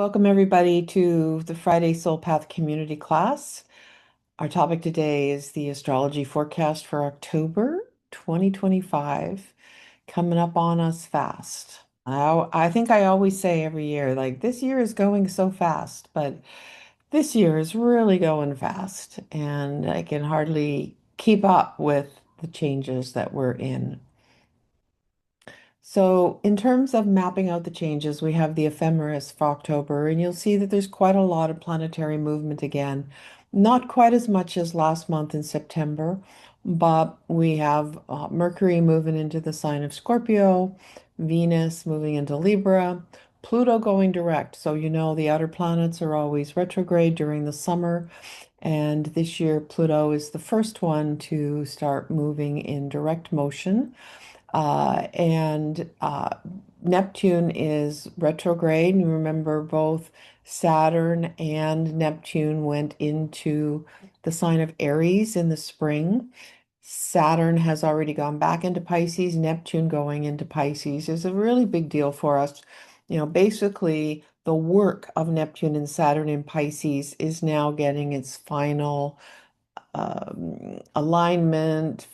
Welcome everybody to the Friday Soul Path community class. Our topic today is the astrology forecast for October 2025, coming up on us fast. I think I always say every year, like this year is going so fast, but this year is really going fast, and I can hardly keep up with the changes that we're in. So in terms of mapping out the changes, we have the ephemeris for October, and you'll see that there's quite a lot of planetary movement again. Not quite as much as last month in September, but we have Mercury moving into the sign of Scorpio, Venus moving into Libra, Pluto going direct. So you know the outer planets are always retrograde during the summer, and this year Pluto is the first one to start moving in direct motion. And Neptune is retrograde. And you remember both Saturn and Neptune went into the sign of Aries in the spring. Saturn has already gone back into Pisces. Neptune going into Pisces is a really big deal for us. Basically, the work of Neptune and Saturn in Pisces is now getting its final alignment,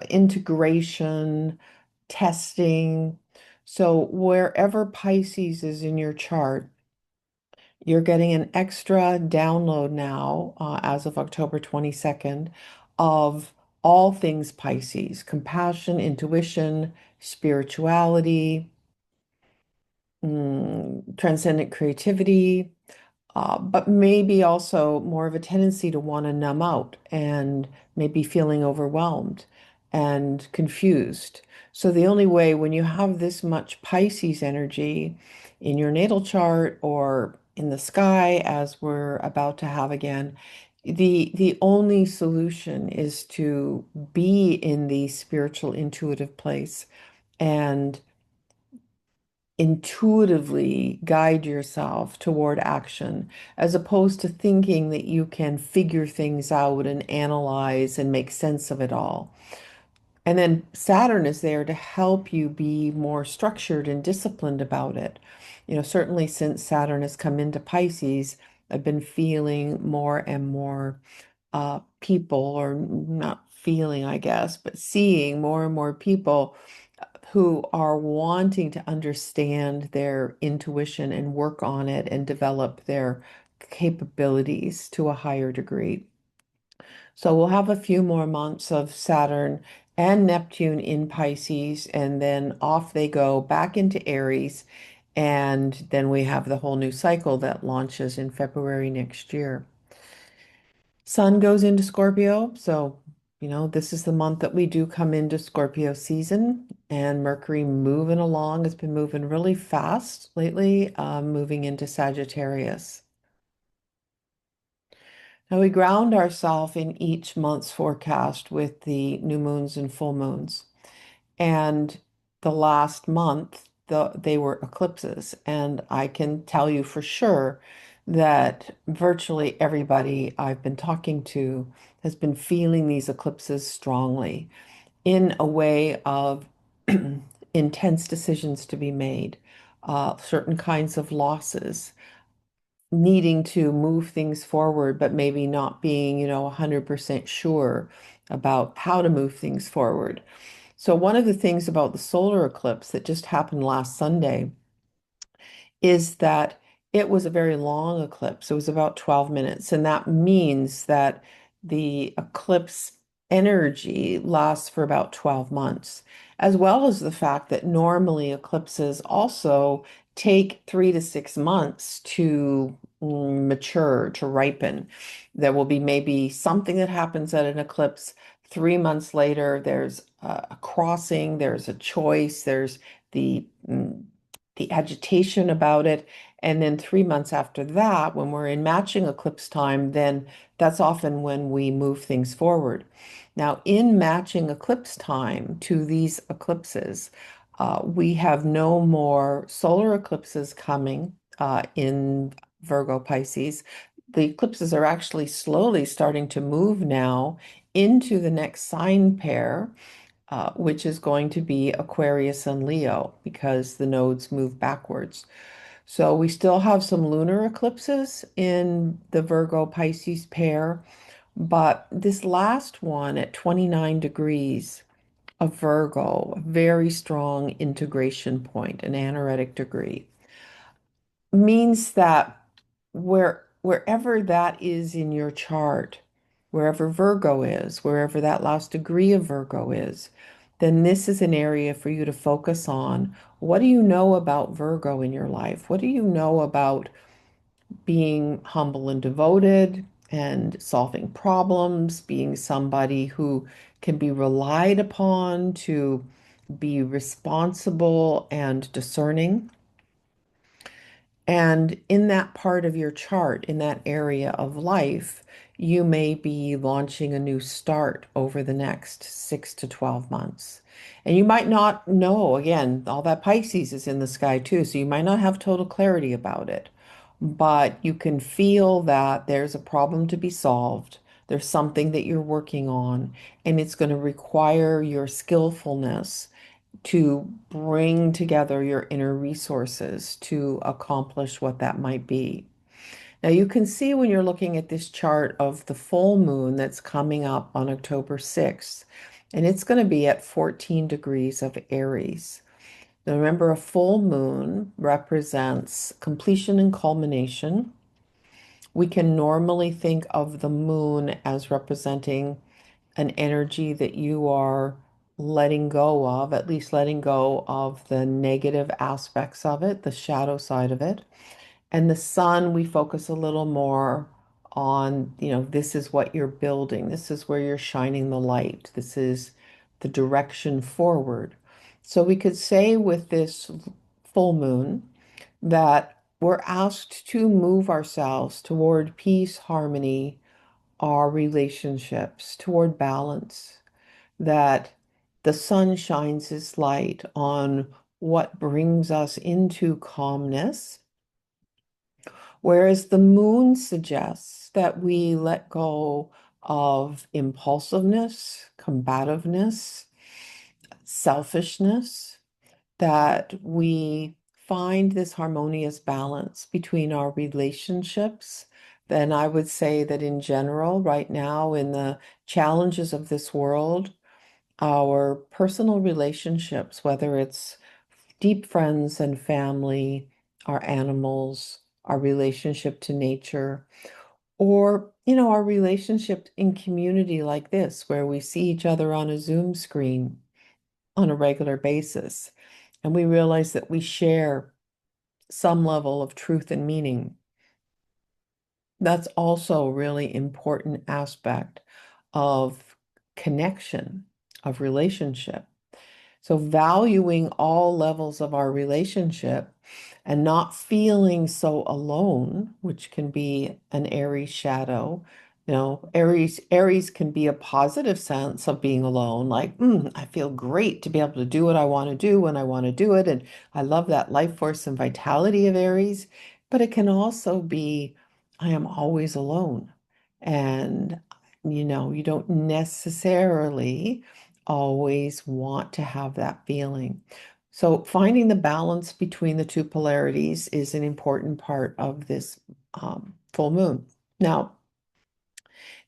integration, testing. So wherever Pisces is in your chart, you're getting an extra download now, as of October 22nd, of all things Pisces: compassion, intuition, spirituality, transcendent creativity, but maybe also more of a tendency to want to numb out and maybe feeling overwhelmed and confused. So the only way when you have this much Pisces energy in your natal chart or in the sky, as we're about to have again, the only solution is to be in the spiritual intuitive place and intuitively guide yourself toward action, as opposed to thinking that you can figure things out and analyze and make sense of it all. And then Saturn is there to help you be more structured and disciplined about it. Certainly since Saturn has come into Pisces, I've been feeling more and more people, or not feeling, I guess, but seeing more and more people who are wanting to understand their intuition and work on it and develop their capabilities to a higher degree. So we'll have a few more months of Saturn and Neptune in Pisces, and then off they go back into Aries. And then we have the whole new cycle that launches in February next year. Sun goes into Scorpio, so this is the month that we do come into Scorpio season, and Mercury moving along has been moving really fast lately, moving into Sagittarius. Now we ground ourselves in each month's forecast with the new moons and full moons. And the last month, they were eclipses. And I can tell you for sure that virtually everybody I've been talking to has been feeling these eclipses strongly in a way of intense decisions to be made, certain kinds of losses, needing to move things forward, but maybe not being, 100% sure about how to move things forward. So one of the things about the solar eclipse that just happened last Sunday is that it was a very long eclipse. It was about 12 minutes, and that means that the eclipse energy lasts for about 12 months, as well as the fact that normally eclipses also take 3 to 6 months to mature, to ripen. There will be maybe something that happens at an eclipse. 3 months later, there's a crossing, there's a choice, there's the the agitation about it. And then 3 months after that, when we're in matching eclipse time, then that's often when we move things forward. Now, in matching eclipse time to these eclipses, we have no more solar eclipses coming in Virgo Pisces. The eclipses are actually slowly starting to move now into the next sign pair, which is going to be Aquarius and Leo, because the nodes move backwards. So we still have some lunar eclipses in the Virgo Pisces pair, but this last one at 29 degrees of Virgo, a very strong integration point, an anaretic degree, means that wherever that is in your chart, wherever Virgo is, wherever that last degree of Virgo is, then this is an area for you to focus on. What do you know about Virgo in your life? What do you know about being humble and devoted and solving problems, being somebody who can be relied upon to be responsible and discerning? And in that part of your chart, in that area of life, you may be launching a new start over the next 6 to 12 months. And you might not know, again, all that Pisces is in the sky too, so you might not have total clarity about it. But you can feel that there's a problem to be solved. There's something that you're working on, and it's going to require your skillfulness to bring together your inner resources to accomplish what that might be. Now, you can see when you're looking at this chart of the full moon that's coming up on October 6th, and it's going to be at 14 degrees of Aries. Now, remember, a full moon represents completion and culmination. We can normally think of the moon as representing an energy that you are letting go of, at least letting go of the negative aspects of it, the shadow side of it. And the sun, we focus a little more on, this is what you're building. This is where you're shining the light. This is the direction forward. So we could say with this full moon that we're asked to move ourselves toward peace, harmony, our relationships, toward balance, that the sun shines its light on what brings us into calmness, whereas the moon suggests that we let go of impulsiveness, combativeness, selfishness, that we find this harmonious balance between our relationships. Then I would say that in general, right now, in the challenges of this world, our personal relationships, whether it's deep friends and family, our animals, our relationship to nature, or, our relationship in community like this, where we see each other on a Zoom screen on a regular basis, and we realize that we share some level of truth and meaning. That's also a really important aspect of connection, of relationship. So valuing all levels of our relationship and not feeling so alone, which can be an Aries shadow. Aries can be a positive sense of being alone, like, I feel great to be able to do what I want to do when I want to do it. And I love that life force and vitality of Aries. But it can also be, I am always alone. And, you don't necessarily always want to have that feeling. So finding the balance between the two polarities is an important part of this full moon. Now,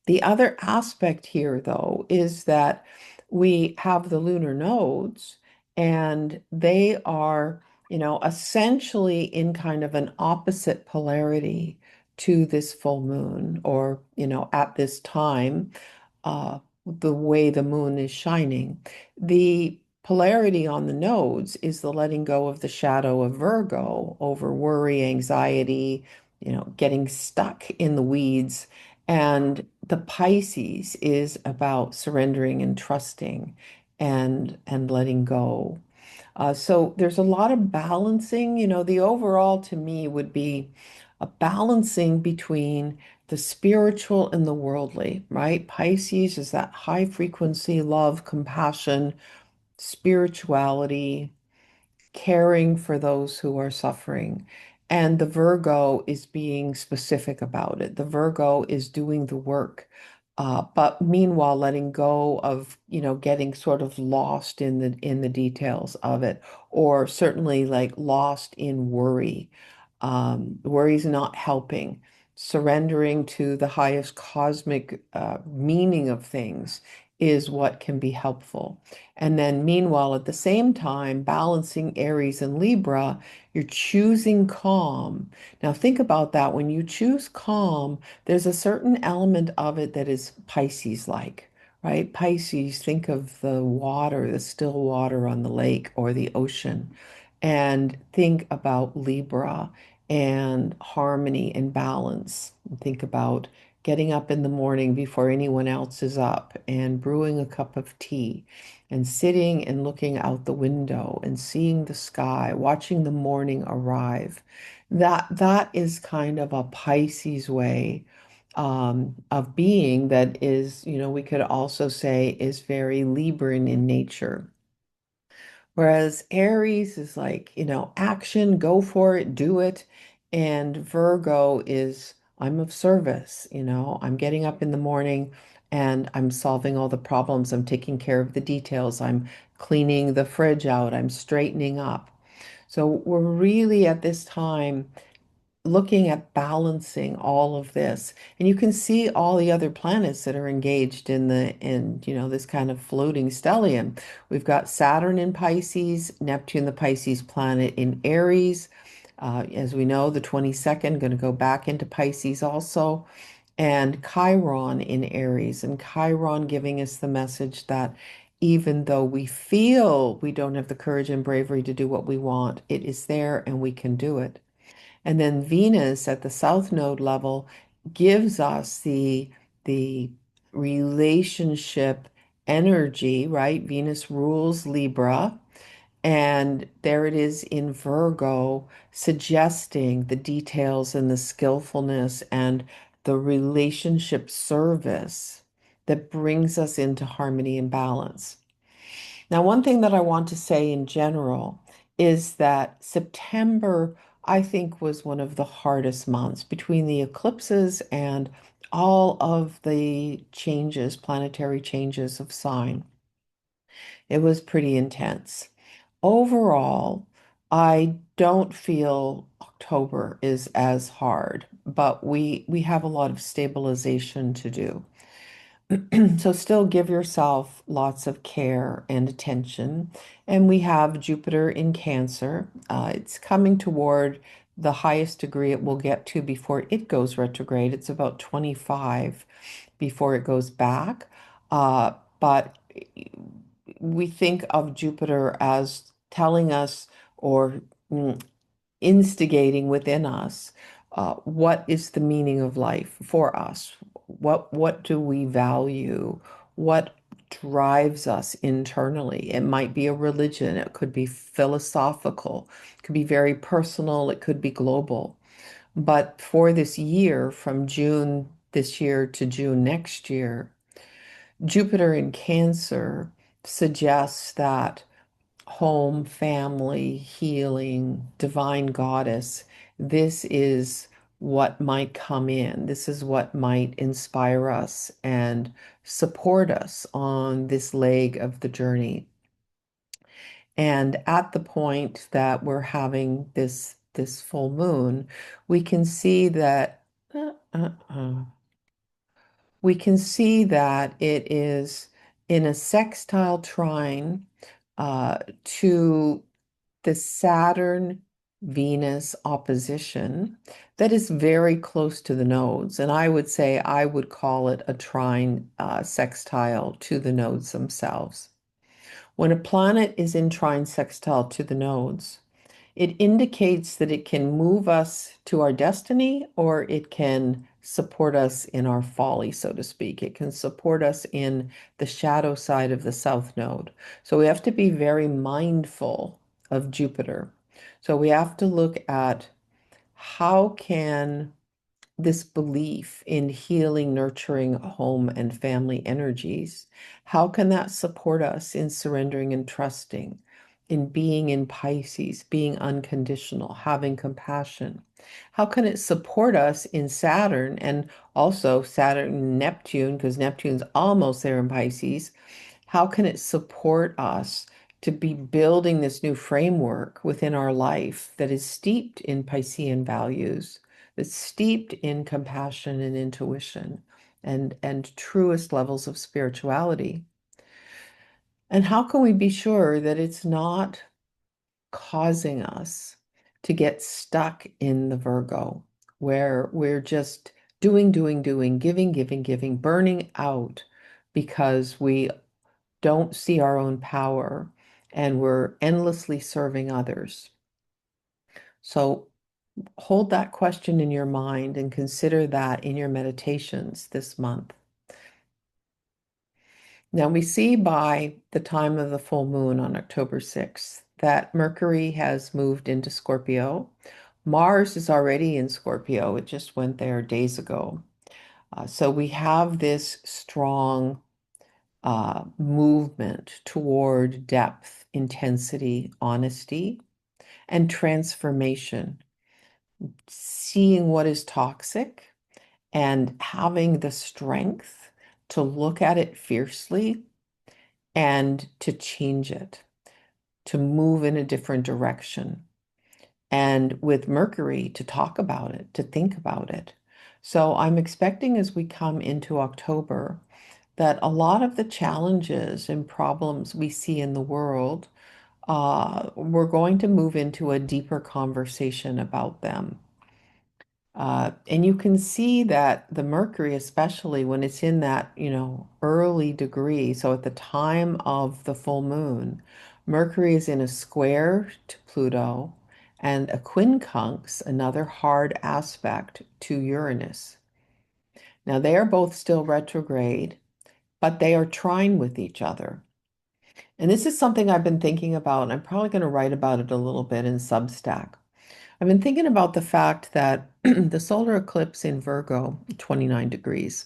the other aspect here, though, is that we have the lunar nodes, and they are, essentially in kind of an opposite polarity to this full moon, or, at this time, the way the moon is shining. The polarity on the nodes is the letting go of the shadow of Virgo over worry, anxiety, getting stuck in the weeds. And the Pisces is about surrendering and trusting and letting go. So there's a lot of balancing. The overall to me would be a balancing between the spiritual and the worldly, right? Pisces is that high frequency love, compassion, spirituality, caring for those who are suffering. And the Virgo is being specific about it. The Virgo is doing the work, but meanwhile letting go of, getting sort of lost in the details of it, or certainly like lost in worry. worry's not helping. Surrendering to the highest cosmic meaning of things is what can be helpful. And then, meanwhile, at the same time, balancing Aries and Libra, you're choosing calm. Now, think about that. When you choose calm, there's a certain element of it that is Pisces-like, right? Pisces, think of the water, the still water on the lake or the ocean, and think about Libra and harmony and balance. Think about getting up in the morning before anyone else is up and brewing a cup of tea and sitting and looking out the window and seeing the sky, watching the morning arrive. That is kind of a Pisces way of being that is, we could also say is very Libran in nature. Whereas Aries is like, action, go for it, do it. And Virgo is, I'm of service, I'm getting up in the morning and I'm solving all the problems. I'm taking care of the details. I'm cleaning the fridge out. I'm straightening up. So we're really at this time looking at balancing all of this, and you can see all the other planets that are engaged in this kind of floating stellium. We've got Saturn in Pisces, Neptune, the Pisces planet, in Aries. As we know, the 22nd going to go back into Pisces also, and Chiron in Aries, and Chiron giving us the message that even though we feel we don't have the courage and bravery to do what we want, it is there and we can do it. And then Venus at the south node level gives us the relationship energy, right? Venus rules Libra, and there it is in Virgo, suggesting the details and the skillfulness and the relationship service that brings us into harmony and balance. Now, one thing that I want to say in general is that September, I think, was one of the hardest months between the eclipses and all of the changes, planetary changes of sign. It was pretty intense. Overall, I don't feel October is as hard, but we have a lot of stabilization to do. So still give yourself lots of care and attention. And we have Jupiter in Cancer. It's coming toward the highest degree it will get to before it goes retrograde. It's about 25 before it goes back. But we think of Jupiter as telling us or mm, instigating within us what is the meaning of life for us? What do we value? What drives us internally? It might be a religion, it could be philosophical, it could be very personal, it could be global. But for this year, from June this year to June next year, Jupiter in Cancer suggests that home, family, healing, divine goddess. This is what might come in. This is what might inspire us and support us on this leg of the journey. And at the point that we're having this full moon, we can see that uh, uh, uh, we can see that it is in a sextile trine to the Saturn Venus opposition that is very close to the nodes. And I would say I would call it a trine sextile to the nodes themselves. When a planet is in trine sextile to the nodes, it indicates that it can move us to our destiny or it can support us in our folly, so to speak. It can support us in the shadow side of the south node. So we have to be very mindful of Jupiter. So we have to look at how can this belief in healing, nurturing home and family energies, how can that support us in surrendering and trusting, in being in Pisces, being unconditional, having compassion? How can it support us in Saturn and also Saturn and Neptune, because Neptune's almost there in Pisces? How can it support us to be building this new framework within our life that is steeped in Piscean values, that's steeped in compassion and intuition and truest levels of spirituality. And how can we be sure that it's not causing us to get stuck in the Virgo, where we're just doing, giving, burning out because we don't see our own power and we're endlessly serving others? So hold that question in your mind and consider that in your meditations this month. Now, we see by the time of the full moon on October 6th that Mercury has moved into Scorpio. Mars is already in Scorpio. It just went there days ago. So we have this strong movement toward depth, intensity, honesty, and transformation, seeing what is toxic and having the strength to look at it fiercely and to change it, to move in a different direction. And with Mercury, to talk about it, to think about it. So I'm expecting as we come into October that a lot of the challenges and problems we see in the world, we're going to move into a deeper conversation about them. And you can see that the Mercury, especially when it's in that, early degree, so at the time of the full moon, Mercury is in a square to Pluto and a quincunx, another hard aspect to Uranus. Now, they are both still retrograde, but they are trine with each other. And this is something I've been thinking about, and I'm probably going to write about it a little bit in Substack. I've been thinking about the fact that the solar eclipse in Virgo, 29 degrees,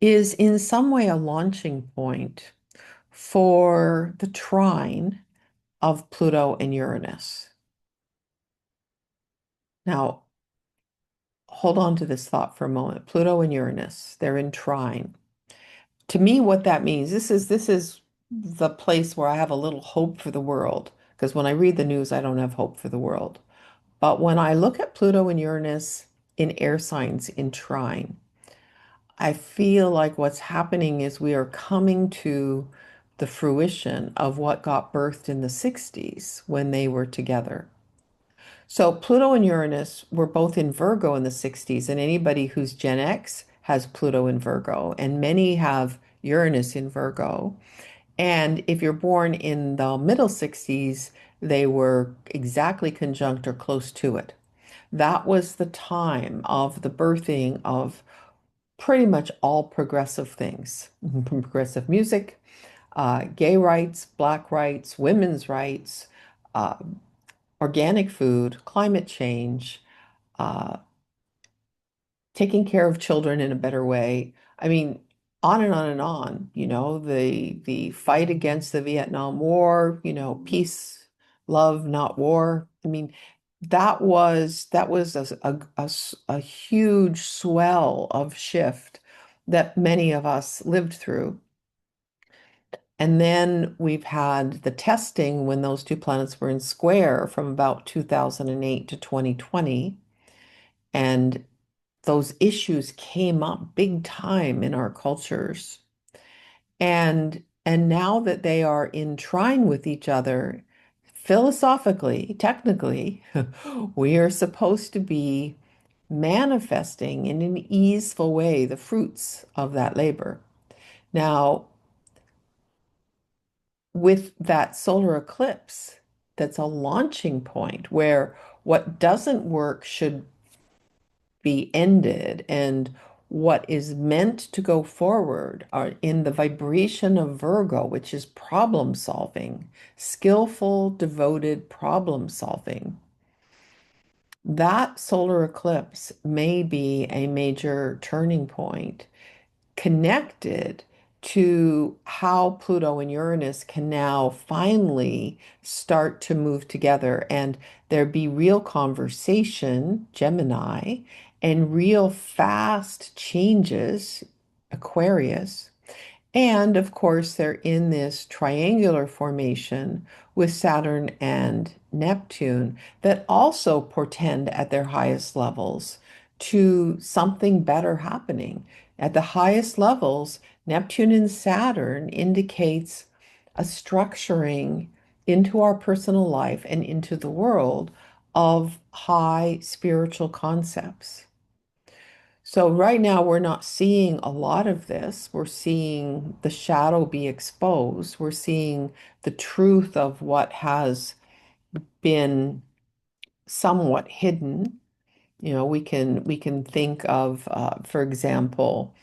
is in some way a launching point for the trine of Pluto and Uranus. Now, hold on to this thought for a moment. Pluto and Uranus, they're in trine. To me, what that means, this is the place where I have a little hope for the world, because when I read the news, I don't have hope for the world. But when I look at Pluto and Uranus in air signs in trine, I feel like what's happening is we are coming to the fruition of what got birthed in the 60s when they were together. So Pluto and Uranus were both in Virgo in the 60s, and anybody who's Gen X has Pluto in Virgo, and many have Uranus in Virgo. And if you're born in the middle 60s, they were exactly conjunct or close to it. That was the time of the birthing of pretty much all progressive things, progressive music, gay rights, black rights, women's rights, uh, organic food, climate change, uh, taking care of children in a better way. I mean, on and on and on, the fight against the Vietnam War, peace, love, not war. I mean, that was a huge swell of shift that many of us lived through. And then we've had the testing when those two planets were in square from about 2008 to 2020. And those issues came up big time in our cultures. And now that they are in trine with each other, philosophically, technically, we are supposed to be manifesting in an easeful way the fruits of that labor. Now, with that solar eclipse, that's a launching point where what doesn't work should be ended, and what is meant to go forward are in the vibration of Virgo, which is problem solving, skillful, devoted problem solving. That solar eclipse may be a major turning point connected to how Pluto and Uranus can now finally start to move together and there be real conversation, Gemini, and real fast changes, Aquarius, And of course, they're in this triangular formation with Saturn and Neptune that also portend at their highest levels to something better happening. At the highest levels, Neptune and Saturn indicates a structuring into our personal life and into the world of high spiritual concepts. So right now we're not seeing a lot of this. We're seeing the shadow be exposed. We're seeing the truth of what has been somewhat hidden. We can think of, for example,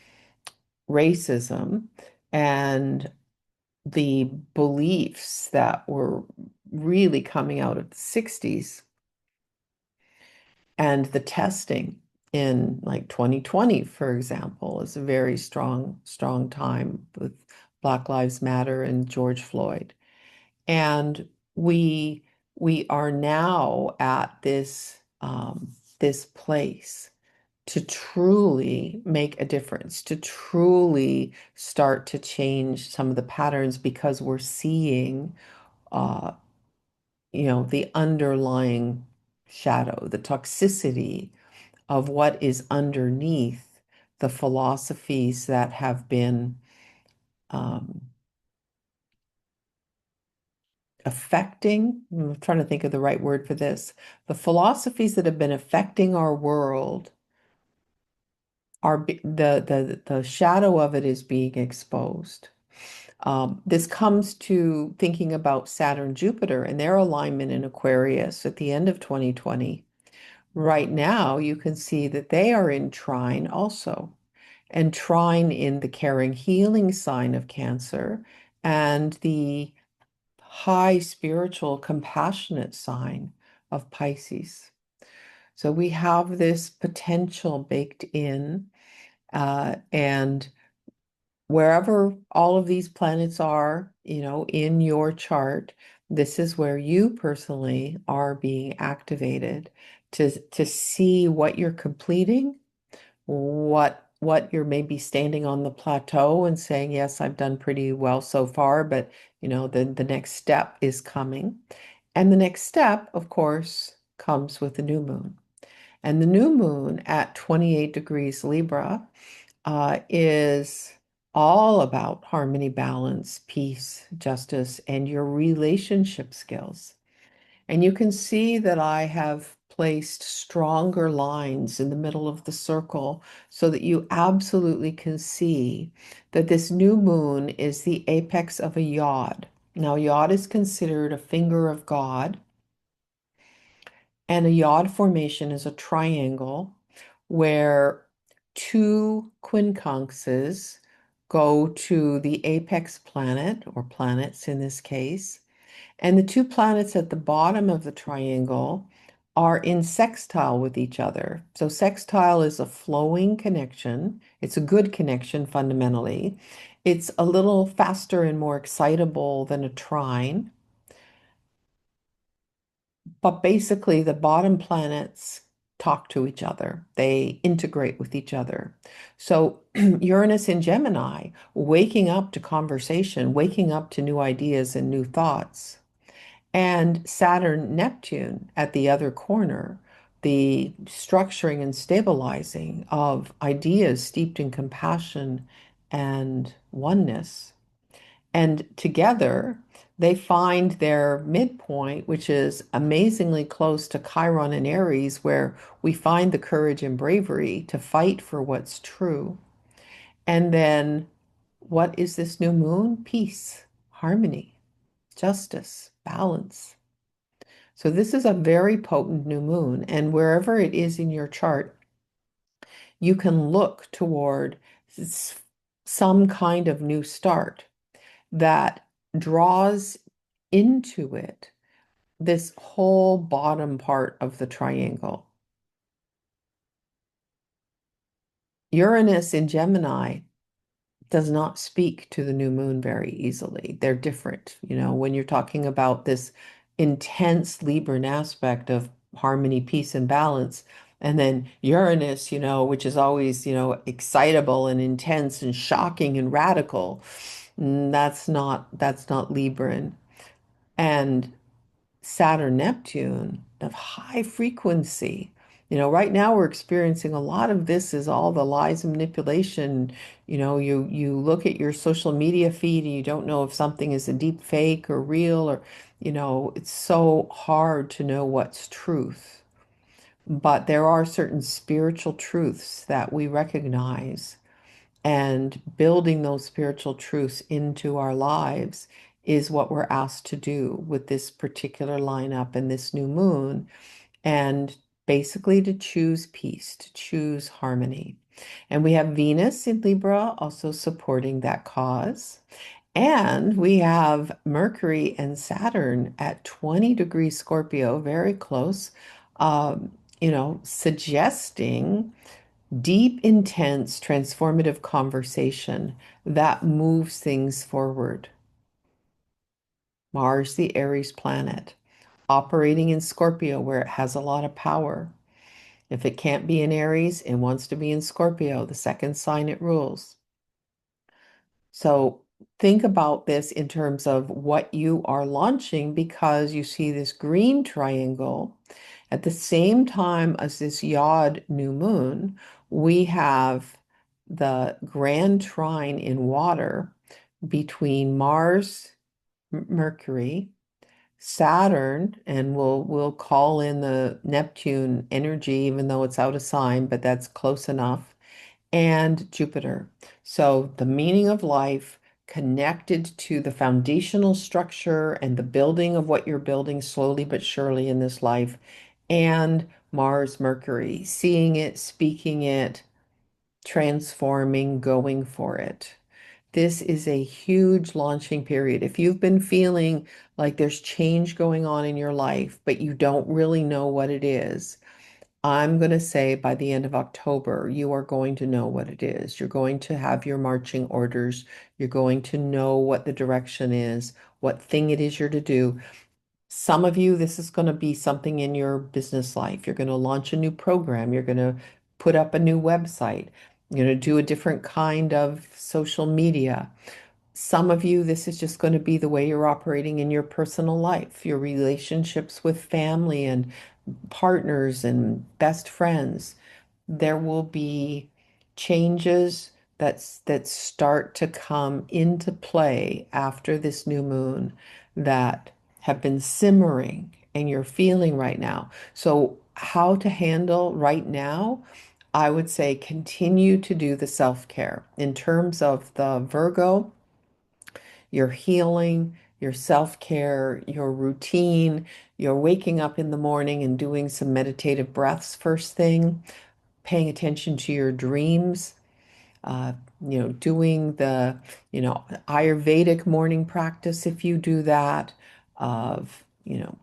racism and the beliefs that were really coming out of the 60s and the testing in like 2020, for example, is a very strong time with Black Lives Matter and George Floyd. And we we are now at this place to truly make a difference, to truly start to change some of the patterns because we're seeing uh, the underlying shadow, the toxicity of what is underneath the philosophies that have been um, affecting, I'm trying to think of the right word for this, the philosophies that have been affecting our world the shadow of it is being exposed. This comes to thinking about Saturn, Jupiter, and their alignment in Aquarius at the end of 2020. Right now, you can see that they are in trine also, and trine in the caring, healing sign of Cancer and the high spiritual, compassionate sign of Pisces. So we have this potential baked in, and wherever all of these planets are, in your chart, this is where you personally are being activated to see what you're completing, what you're maybe standing on the plateau and saying, yes, I've done pretty well so far, but the next step is coming. And the next step, of course, comes with the new moon. And the new moon at 28 degrees Libra is all about harmony, balance, peace, justice, and your relationship skills. And you can see that I have placed stronger lines in the middle of the circle so that you absolutely can see that this new moon is the apex of a yod. Now, yod is considered a finger of God, and a yod formation is a triangle where two quincunxes go to the apex planet, or planets in this case, and the two planets at the bottom of the triangle are in sextile with each other. So sextile is a flowing connection. It's a good connection fundamentally. It's a little faster and more excitable than a trine. But basically, the bottom planets talk to each other. They integrate with each other. So Uranus in Gemini, waking up to conversation, waking up to new ideas and new thoughts. And Saturn, Neptune at the other corner, the structuring and stabilizing of ideas steeped in compassion and oneness. And together, they find their midpoint, which is amazingly close to Chiron and Aries, where we find the courage and bravery to fight for what's true. And then, what is this new moon? Peace, harmony, justice, balance. So this is a very potent new moon, and wherever it is in your chart, you can look toward some kind of new start that draws into it this whole bottom part of the triangle. Uranus in Gemini does not speak to the new moon very easily. They're different. When you're talking about this intense Libran aspect of harmony, peace, and balance, And then Uranus, which is always, excitable and intense and shocking and radical. That's not Libran. And Saturn, Neptune of high frequency. Right now we're experiencing a lot of this is all the lies and manipulation. You look at your social media feed and you don't know if something is a deep fake or real or, it's so hard to know what's truth. But there are certain spiritual truths that we recognize, and building those spiritual truths into our lives is what we're asked to do with this particular lineup and this new moon, and basically to choose peace, to choose harmony. And we have Venus in Libra also supporting that cause. And we have Mercury and Saturn at 20 degrees Scorpio, very close, suggesting deep, intense, transformative conversation that moves things forward. Mars, the Aries planet, operating in Scorpio where it has a lot of power. If it can't be in Aries, it wants to be in Scorpio, the second sign it rules. So think about this in terms of what you are launching, because you see this green triangle at the same time as this Yod new moon. We have the grand trine in water between Mars, Mercury, Saturn, and we'll call in the Neptune energy, even though it's out of sign, but that's close enough, and Jupiter. So the meaning of life connected to the foundational structure and the building of what you're building slowly but surely in this life, and Mars, Mercury, seeing it, speaking it, transforming, going for it. This is a huge launching period. If you've been feeling like there's change going on in your life, but you don't really know what it is, I'm going to say by the end of October, you are going to know what it is. You're going to have your marching orders. You're going to know what the direction is, what thing it is you're to do. Some of you, this is going to be something in your business life. You're going to launch a new program. You're going to put up a new website. You're going to do a different kind of social media. Some of you, this is just going to be the way you're operating in your personal life, your relationships with family and partners and best friends. There will be changes that start to come into play after this new moon that have been simmering and you're feeling right now. So how to handle right now? I would say continue to do the self-care. In terms of the Virgo, your healing, your self-care, your routine, you're waking up in the morning and doing some meditative breaths first thing, paying attention to your dreams, uh, doing the, Ayurvedic morning practice if you do that, of,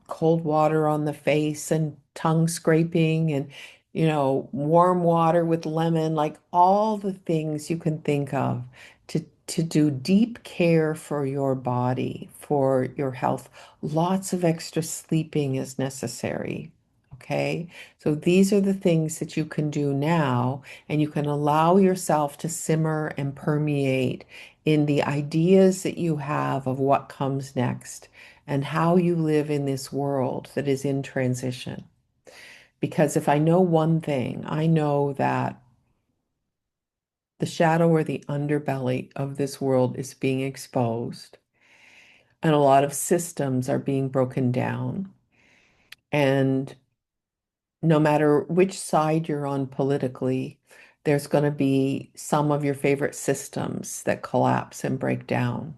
cold water on the face and tongue scraping and, warm water with lemon, like all the things you can think of to do deep care for your body, for your health. Lots of extra sleeping is necessary. Okay. So these are the things that you can do now, and you can allow yourself to simmer and permeate in the ideas that you have of what comes next and how you live in this world that is in transition. Because if I know one thing, I know that the shadow or the underbelly of this world is being exposed, and a lot of systems are being broken down. And no matter which side you're on politically, there's going to be some of your favorite systems that collapse and break down.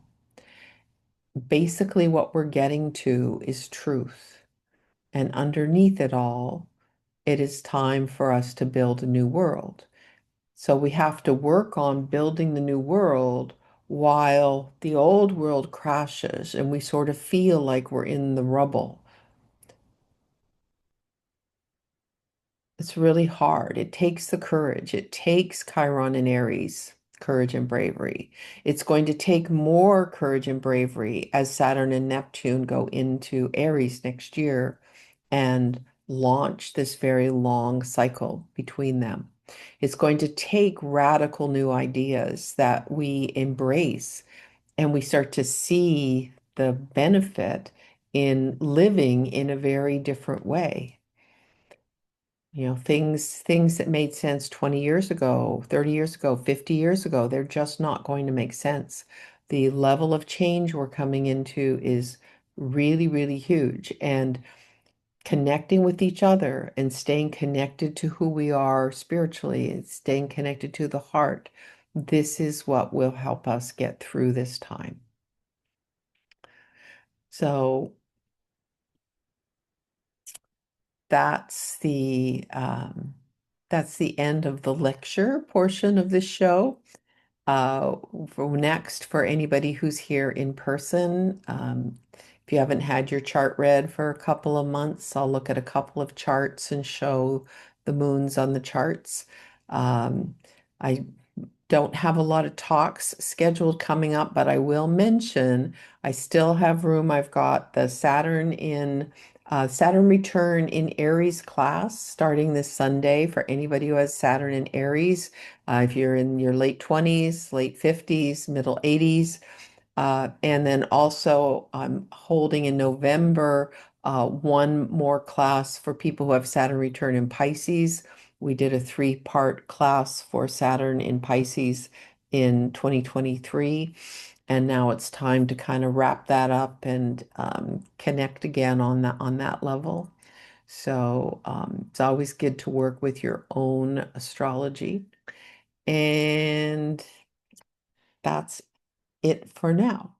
Basically, what we're getting to is truth. And underneath it all, it is time for us to build a new world. So we have to work on building the new world while the old world crashes and we sort of feel like we're in the rubble. It's really hard. It takes the courage. It takes Chiron and Aries, courage and bravery. It's going to take more courage and bravery as Saturn and Neptune go into Aries next year and launch this very long cycle between them. It's going to take radical new ideas that we embrace and we start to see the benefit in living in a very different way. Things that made sense 20 years ago, 30 years ago, 50 years ago, they're just not going to make sense. The level of change we're coming into is really, really huge. And connecting with each other and staying connected to who we are spiritually and staying connected to the heart, this is what will help us get through this time. So that's that's the end of the lecture portion of this show. For next, for anybody who's here in person, if you haven't had your chart read for a couple of months, I'll look at a couple of charts and show the moons on the charts. I don't have a lot of talks scheduled coming up, but I will mention I still have room. I've got the Saturn return in Aries class starting this Sunday for anybody who has Saturn in Aries. If you're in your late 20s, late 50s, middle 80s. And then also, I'm holding in November one more class for people who have Saturn return in Pisces. We did a three-part class for Saturn in Pisces in 2023. And now it's time to kind of wrap that up and connect again on that level. So it's always good to work with your own astrology. And that's it for now.